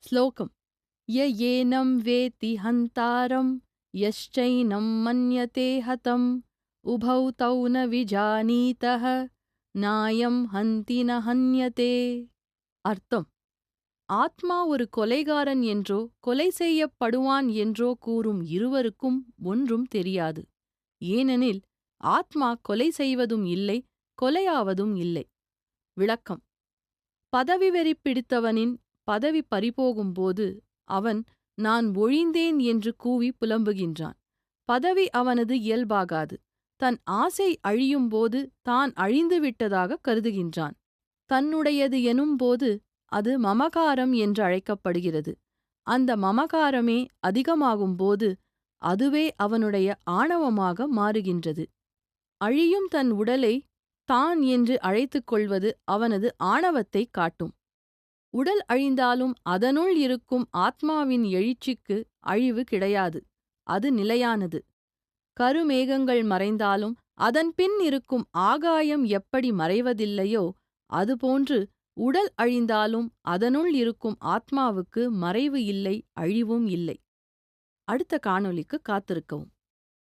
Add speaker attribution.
Speaker 1: ஸ்லோகம். ய ஏனம் வேத்தி ஹந்தாரம் யश्चैनं மன்யதே ஹதம் உபௌ தௌ ந விஜானீதஹ நாயம் ஹந்தி ந ஹன்யதே. அர்த்தம்: ஆத்மா ஒரு கொலைகாரன் என்றோ கொலை செய்யப்படுவான் என்றோ கூறும் இருவருக்கும் ஒன்றும் தெரியாது. ஏனெனில் ஆத்மா கொலை செய்வதும் இல்லை, கொலையாவதும் இல்லை. விளக்கம்: பதவி வெறி பிடித்தவனின் பதவி பறிபோகும்போது அவன் நான் ஒழிந்தேன் என்று கூவி புலம்புகின்றான். பதவி அவனது இயல்பாகாது. தன் ஆசை அழியும்போது தான் அழிந்துவிட்டதாக கருதுகின்றான். தன்னுடையது எனும்போது அது மமகாரம் என்று அழைக்கப்படுகிறது. அந்த மமகாரமே அதிகமாகும்போது அதுவே அவனுடைய ஆணவமாக மாறுகின்றது. அழியும் தன் உடலை தான் என்று அழைத்துக் கொள்வது அவனது ஆணவத்தைக் காட்டும். உடல் அழிந்தாலும் அதனுள் இருக்கும் ஆத்மாவின் எழுச்சிக்கு அழிவு கிடையாது. அது நிலையானது. கருமேகங்கள் மறைந்தாலும் அதன்பின் இருக்கும் ஆகாயம் எப்படி மறைவதில்லையோ அதுபோன்று உடல் அழிந்தாலும் அதனுள் இருக்கும் ஆத்மாவுக்கு மறைவு இல்லை, அழிவும் இல்லை. அடுத்த காணொளிக்கு காத்திருக்கவும்.